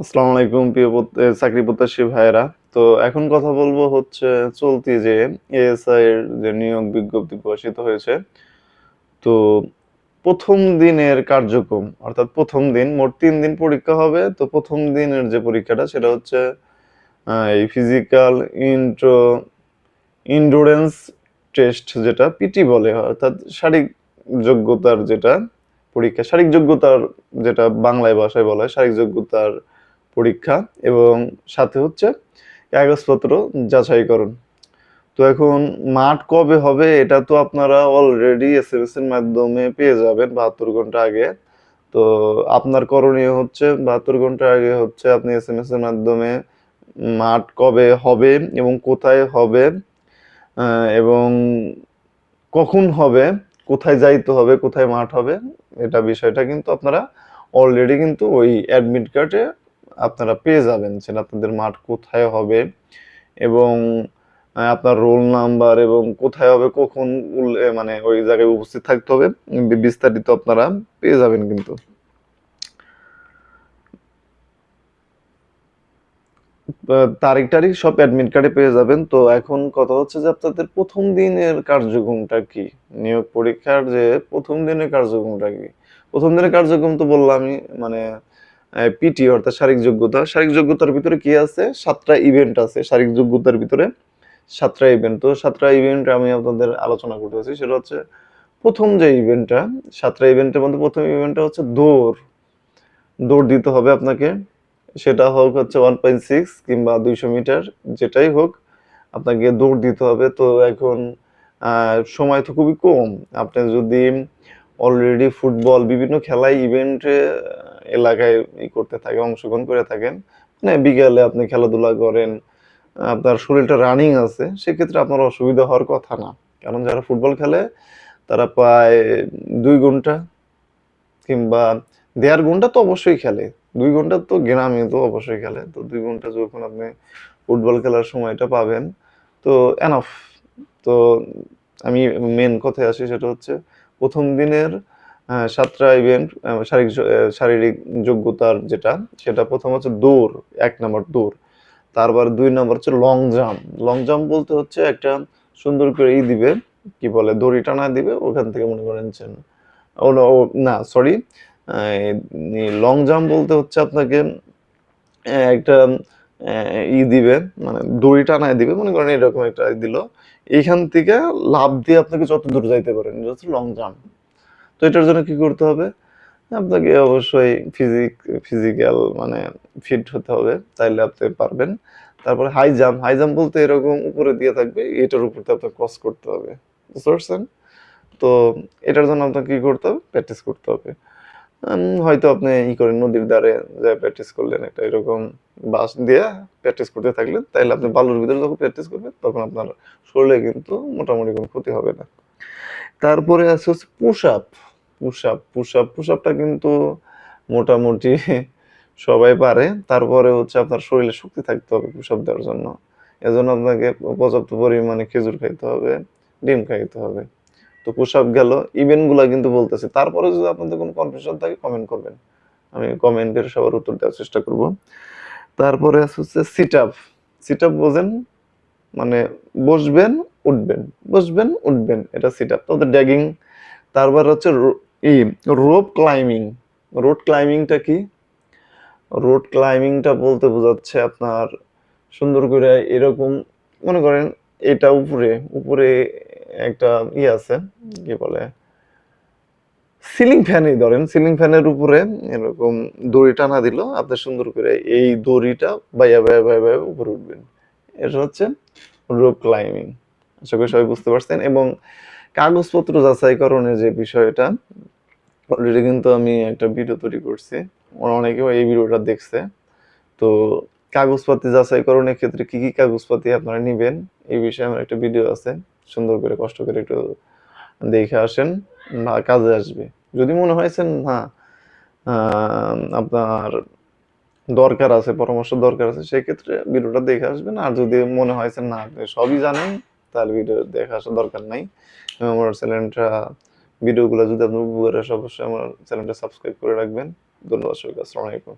আসসালামু আলাইকুম প্রিয় চাকরি প্রত্যাশী ভাইয়েরা। তো এখন কথা বলবো হচ্ছে চলতি যে এএসআই এর যে নিয়োগ বিজ্ঞপ্তি প্রকাশিত হয়েছে। তো ১ম দিনের কার্যক্রম অর্থাৎ ১ম দিন মোট ৩ দিন পরীক্ষা হবে। তো ১ম দিনের যে পরীক্ষাটা সেটা হচ্ছে এই ফিজিক্যাল ইন্ট্রো ইন্ডুরেন্স টেস্ট যেটা পিটি বলে অর্থাৎ শারীরিক যোগ্যতার যেটা পরীক্ষা, শারীরিক যোগ্যতার যেটা বাংলায় ভাষায় বলা হয় শারীরিক যোগ্যতার পরীক্ষা এবং সাথে হচ্ছে কাগজপত্র যাচাইকরণ। তো এখন মাঠ কবে হবে এটা তো আপনারা অলরেডি এসএমএস এর মাধ্যমে পেয়ে যাবেন ৭২ ঘন্টা আগে। তো আপনার করণীয় হচ্ছে ৭২ ঘন্টা আগে হচ্ছে আপনি এসএমএস এর মাধ্যমে মাঠ কবে হবে এবং কোথায় হবে এবং কখন হবে, কোথায় যাইতে হবে, কোথায় মাঠ হবে, এটা বিষয়টা কিন্তু আপনারা অলরেডি কিন্তু ওই অ্যাডমিট কার্ডে আপনারা পেয়ে যাবেন যে আপনাদের মাঠ কোথায় হবে এবং আপনার রোল নাম্বার এবং কোথায় হবে কখন মানে ওই জায়গায় উপস্থিত থাকতে হবে বিস্তারিত আপনারা পেয়ে যাবেন কিন্তু। তারিখ টারিখ সব অ্যাডমিট কার্ডে পেয়ে যাবেন। তো এখন কথা হচ্ছে যে আপনাদের ১ম দিনের কার্যক্রমটা কি? নিয়োগ পরীক্ষার যে ১ম দিনের কার্যক্রমটা কি? ১ম দিনের কার্যক্রম তো বললামই মানে পিটি অর্থাৎ শারীরিক যোগ্যতা। শারীরিক যোগ্যতার ভিতরে কি আছে? ৭ টা ইভেন্ট আছে শারীরিক যোগ্যতার ভিতরে ৭ টা ইভেন্ট। তো ৭ টা ইভেন্ট আমি আপনাদের আলোচনা করতেছি। সেটা হচ্ছে ১ম যে ইভেন্টটা ৭ টা ইভেন্টের মধ্যে ১ম ইভেন্টটা হচ্ছে দৌড়। দৌড় দিতে হবে আপনাকে। সেটা হোক হচ্ছে 1.6 কিংবা ২০০ মিটার যেটাই হোক আপনাকে দৌড় দিতে হবে। তো এখন সময় তো খুবই কম। আপনি যদি অলরেডি ফুটবল বিভিন্ন খেলায় ইভেন্টে এলাকায় করতে থাকেন, অংশগ্রহণ করে থাকেন, মানে বিকেলে আপনি খেলাধুলা করেন, আপনার শরীরটা রানিং আছে, সেক্ষেত্রে আপনার অসুবিধা হওয়ার কথা না। কারণ যারা ফুটবল খেলে তারা প্রায় ২ ঘন্টা কিংবা ১.৫ ঘন্টা তো অবশ্যই খেলে। ২ ঘন্টা তো গ্রামে তো অবশ্যই খেলে। তো ২ ঘন্টা যখন আপনি ফুটবল খেলার সময়টা পাবেন তো এনাফ। তো আমি মেন কথায় আসি সেটা হচ্ছে ১ম দিনের ৭ টা ইভেন্ট শারীরিক যোগ্যতার যেটা সেটা ১ম হচ্ছে দৌড়, ১ নাম্বার দৌড়। তারপর ২ নাম্বার হচ্ছে লং জাম্প। লং জাম্প বলতে হচ্ছে একটা সুন্দর করে দিবে, কি বলে দড়ি টানা দিবে ওখান থেকে মনে করেন না সরি লং জাম্প বলতে হচ্ছে আপনাকে একটা দিবে মানে দড়ি টানায় দিবে মনে করেন এরকম একটা দিল এইখান থেকে লাফ দিয়ে আপনাকে যত দূর যাইতে পারেন এটা হচ্ছে লং জাম্প। তো এটার জন্য কি করতে হবে? আপনাকে অবশ্যই ফিজিক্যাল মানে ফিট হতে হবে তাইলে আপনি পারবেন। তারপরে হাই জাম্প, হাই জাম্প বলতে এরকম উপরে দিয়ে থাকবে এটার উপর দিয়ে আপনাকে ক্রস করতে হবে, বুঝতে পারছেন? তো এটার জন্য আপনাকে কি করতে হবে? প্র্যাকটিস করতে হবে। হয়তো আপনি করেন নদীর ধারে যায় প্র্যাকটিস করলেন একটা এরকম বাঁশ দিয়ে প্র্যাকটিস করতে থাকলেন তাইলে আপনি বালুর ভিতরে যখন প্র্যাকটিস করবেন তখন আপনার শরীরে কিন্তু মোটামুটি কোনো ক্ষতি হবে না। তারপরে আছে হচ্ছে পুশ আপ। পুশ আপটা কিন্তু মোটামুটি সবাই পারে। তারপরে হচ্ছে আপনার শরীরে শক্তি থাকতে হবে পুশ আপ দেওয়ার জন্য। এজন্য আপনাকে পর্যাপ্ত পরিমাণে খেজুর খাইতে হবে, ডিম খাইতে হবে। তো পুশ আপ গেল, ইভেন্ট গুলা কিন্তু বলতেছে। তারপরে যদি আপনাদের কোনো কনফিউশন থাকে কমেন্ট করবেন। আমি কমেন্টের সবার উত্তর দেওয়ার চেষ্টা করব। তারপরে আছে হচ্ছে সিট আপ। সিট আপ বোঝেন? মানে বসবেন, উঠবেন, বসবেন, উঠবেন। এটা সিট আপ। তারপর ড্যাগিং, তারপর হচ্ছে ই রোপ ক্লাইম্বিং। রোড ক্লাইম্বিংটা কি? রোড ক্লাইম্বিংটা বলতে বোঝাচ্ছে আপনার সুন্দর করে এরকম মনে করেন এটা উপরে, উপরে একটা আছে, কি বলে? সিলিং ফ্যানই ধরেন, সিলিং ফ্যানের উপরে এরকম দড়ি টানা দিল, আপনি সুন্দর করে এই দড়িটা বাইয়া উপরে উঠবেন। এটা হচ্ছে রোপ ক্লাইম্বিং। আশা করি সবাই বুঝতে পারছেন। এবং কাগজপত্র যাচাইকরণের যে বিষয়টা অলরেডি কিন্তু আমি একটা ভিডিও তৈরি করছি, অনেকেও এই ভিডিওটা দেখছে। তো কাগজপাতি যাচাইকরণের ক্ষেত্রে কি কি কাগজপাতি আপনারা নিবেন এই বিষয়ে আমার একটা ভিডিও আছে, সুন্দর করে কষ্ট করে একটু দেখে আসেন বা কাজে আসবে। যদি মনে হয়েছেন না আপনার দরকার আছে, পরামর্শ দরকার আছে, সেক্ষেত্রে ভিডিওটা দেখে আসবেন। আর যদি মনে হয়েছে না আপনি সবই জানেন তাহলে ভিডিও দেখে আসার দরকার নাই। আমার চ্যানেলটা ভিডিওগুলো যদি আপনার উপকার আসে অবশ্যই আমার চ্যানেলটা সাবস্ক্রাইব করে রাখবেন। ধন্যবাদ সবাইকে। আসসালামু আলাইকুম।